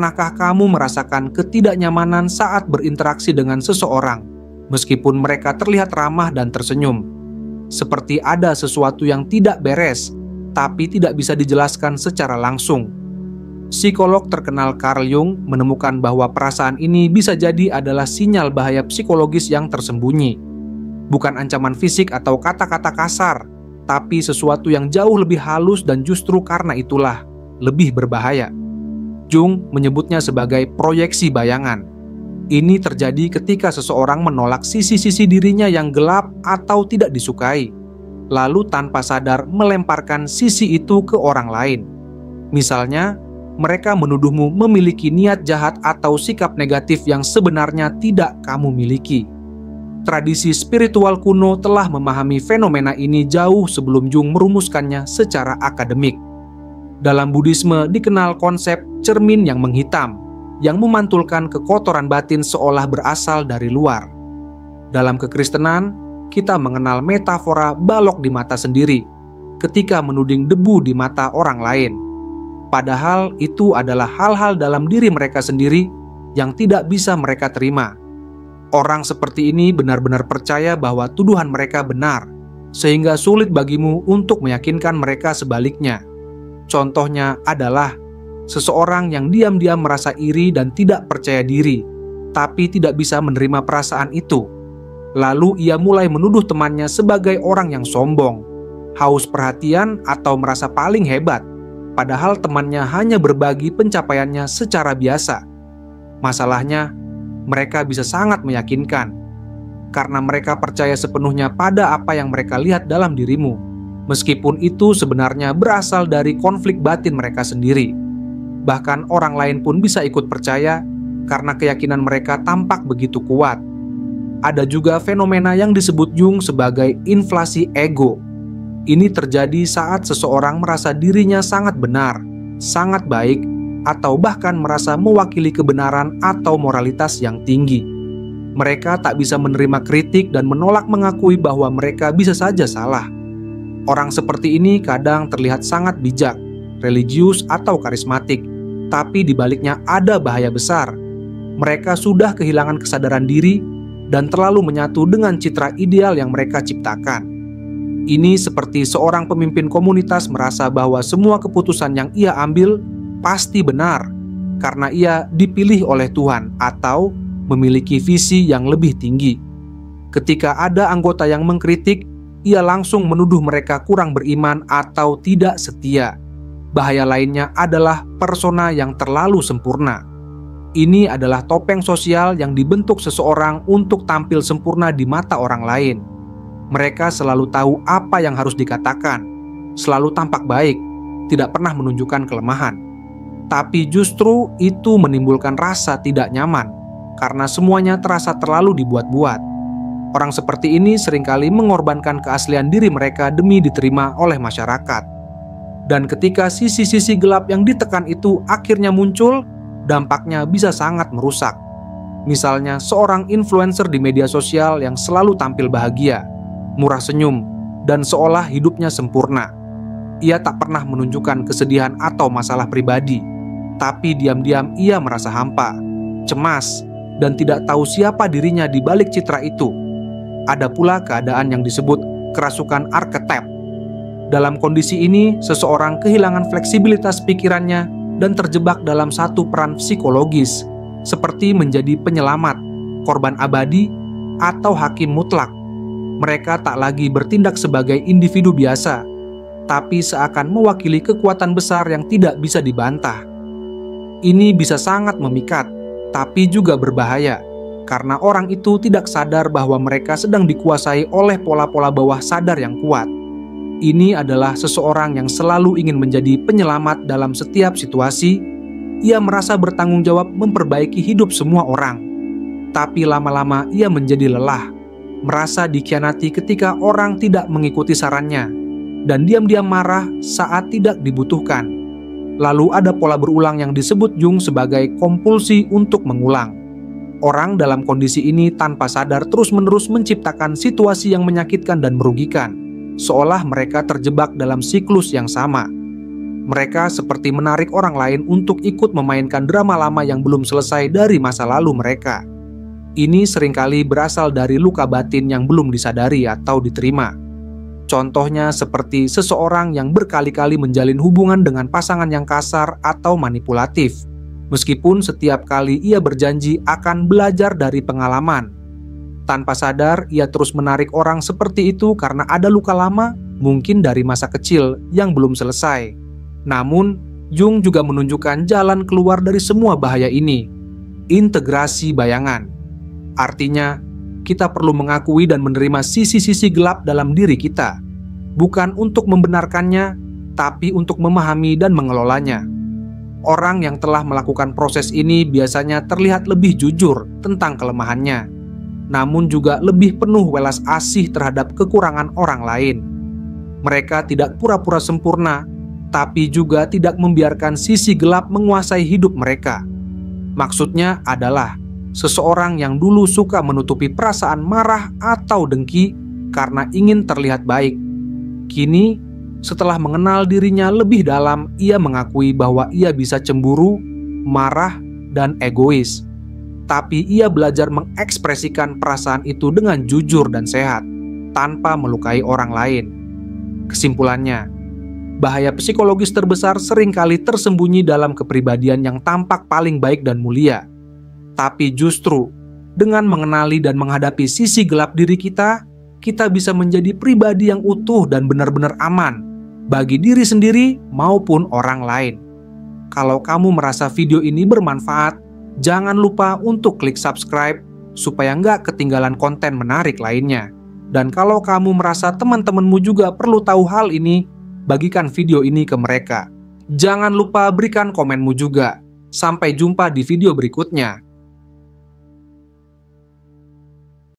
pernahkah kamu merasakan ketidaknyamanan saat berinteraksi dengan seseorang, meskipun mereka terlihat ramah dan tersenyum? Seperti ada sesuatu yang tidak beres, tapi tidak bisa dijelaskan secara langsung. Psikolog terkenal Carl Jung menemukan bahwa perasaan ini bisa jadi adalah sinyal bahaya psikologis yang tersembunyi. Bukan ancaman fisik atau kata-kata kasar, tapi sesuatu yang jauh lebih halus dan justru karena itulah lebih berbahaya. Jung menyebutnya sebagai proyeksi bayangan. Ini terjadi ketika seseorang menolak sisi-sisi dirinya yang gelap atau tidak disukai, lalu tanpa sadar melemparkan sisi itu ke orang lain. Misalnya, mereka menuduhmu memiliki niat jahat atau sikap negatif yang sebenarnya tidak kamu miliki. Tradisi spiritual kuno telah memahami fenomena ini jauh sebelum Jung merumuskannya secara akademik. Dalam Buddhisme dikenal konsep cermin yang menghitam, yang memantulkan kekotoran batin seolah berasal dari luar. Dalam kekristenan, kita mengenal metafora balok di mata sendiri, ketika menuding debu di mata orang lain. Padahal itu adalah hal-hal dalam diri mereka sendiri yang tidak bisa mereka terima. Orang seperti ini benar-benar percaya bahwa tuduhan mereka benar, sehingga sulit bagimu untuk meyakinkan mereka sebaliknya. Contohnya adalah seseorang yang diam-diam merasa iri dan tidak percaya diri, tapi tidak bisa menerima perasaan itu. Lalu ia mulai menuduh temannya sebagai orang yang sombong, haus perhatian atau merasa paling hebat, padahal temannya hanya berbagi pencapaiannya secara biasa. Masalahnya, mereka bisa sangat meyakinkan, karena mereka percaya sepenuhnya pada apa yang mereka lihat dalam dirimu, meskipun itu sebenarnya berasal dari konflik batin mereka sendiri. Bahkan orang lain pun bisa ikut percaya, karena keyakinan mereka tampak begitu kuat. Ada juga fenomena yang disebut Jung sebagai inflasi ego. Ini terjadi saat seseorang merasa dirinya sangat benar, sangat baik, atau bahkan merasa mewakili kebenaran atau moralitas yang tinggi. Mereka tak bisa menerima kritik dan menolak mengakui bahwa mereka bisa saja salah. Orang seperti ini kadang terlihat sangat bijak, religius, atau karismatik, tapi di baliknya ada bahaya besar. Mereka sudah kehilangan kesadaran diri dan terlalu menyatu dengan citra ideal yang mereka ciptakan. Ini seperti seorang pemimpin komunitas merasa bahwa semua keputusan yang ia ambil pasti benar karena ia dipilih oleh Tuhan atau memiliki visi yang lebih tinggi. Ketika ada anggota yang mengkritik, ia langsung menuduh mereka kurang beriman atau tidak setia. Bahaya lainnya adalah persona yang terlalu sempurna. Ini adalah topeng sosial yang dibentuk seseorang untuk tampil sempurna di mata orang lain. Mereka selalu tahu apa yang harus dikatakan, selalu tampak baik, tidak pernah menunjukkan kelemahan. Tapi justru itu menimbulkan rasa tidak nyaman, karena semuanya terasa terlalu dibuat-buat. Orang seperti ini seringkali mengorbankan keaslian diri mereka demi diterima oleh masyarakat. Dan ketika sisi-sisi gelap yang ditekan itu akhirnya muncul, dampaknya bisa sangat merusak. Misalnya seorang influencer di media sosial yang selalu tampil bahagia, murah senyum, dan seolah hidupnya sempurna. Ia tak pernah menunjukkan kesedihan atau masalah pribadi, tapi diam-diam ia merasa hampa, cemas, dan tidak tahu siapa dirinya di balik citra itu. Ada pula keadaan yang disebut kerasukan arketip. Dalam kondisi ini, seseorang kehilangan fleksibilitas pikirannya dan terjebak dalam satu peran psikologis, seperti menjadi penyelamat, korban abadi, atau hakim mutlak. Mereka tak lagi bertindak sebagai individu biasa, tapi seakan mewakili kekuatan besar yang tidak bisa dibantah. Ini bisa sangat memikat, tapi juga berbahaya, karena orang itu tidak sadar bahwa mereka sedang dikuasai oleh pola-pola bawah sadar yang kuat. Ini adalah seseorang yang selalu ingin menjadi penyelamat dalam setiap situasi. Ia merasa bertanggung jawab memperbaiki hidup semua orang. Tapi lama-lama ia menjadi lelah, merasa dikhianati ketika orang tidak mengikuti sarannya, dan diam-diam marah saat tidak dibutuhkan. Lalu ada pola berulang yang disebut Jung sebagai kompulsi untuk mengulang. Orang dalam kondisi ini tanpa sadar terus-menerus menciptakan situasi yang menyakitkan dan merugikan, seolah mereka terjebak dalam siklus yang sama. Mereka seperti menarik orang lain untuk ikut memainkan drama lama yang belum selesai dari masa lalu mereka. Ini seringkali berasal dari luka batin yang belum disadari atau diterima. Contohnya seperti seseorang yang berkali-kali menjalin hubungan dengan pasangan yang kasar atau manipulatif, meskipun setiap kali ia berjanji akan belajar dari pengalaman. Tanpa sadar, ia terus menarik orang seperti itu karena ada luka lama, mungkin dari masa kecil yang belum selesai. Namun, Jung juga menunjukkan jalan keluar dari semua bahaya ini. Integrasi bayangan. Artinya, kita perlu mengakui dan menerima sisi-sisi gelap dalam diri kita. Bukan untuk membenarkannya, tapi untuk memahami dan mengelolanya. Orang yang telah melakukan proses ini biasanya terlihat lebih jujur tentang kelemahannya, namun juga lebih penuh welas asih terhadap kekurangan orang lain. Mereka tidak pura-pura sempurna, tapi juga tidak membiarkan sisi gelap menguasai hidup mereka. Maksudnya adalah seseorang yang dulu suka menutupi perasaan marah atau dengki karena ingin terlihat baik. Kini, setelah mengenal dirinya lebih dalam, ia mengakui bahwa ia bisa cemburu, marah, dan egois. Tapi ia belajar mengekspresikan perasaan itu dengan jujur dan sehat, tanpa melukai orang lain. Kesimpulannya, bahaya psikologis terbesar seringkali tersembunyi dalam kepribadian yang tampak paling baik dan mulia. Tapi justru, dengan mengenali dan menghadapi sisi gelap diri kita bisa menjadi pribadi yang utuh dan benar-benar aman bagi diri sendiri maupun orang lain. Kalau kamu merasa video ini bermanfaat, jangan lupa untuk klik subscribe supaya nggak ketinggalan konten menarik lainnya. Dan kalau kamu merasa teman-temanmu juga perlu tahu hal ini, bagikan video ini ke mereka. Jangan lupa berikan komenmu juga. Sampai jumpa di video berikutnya.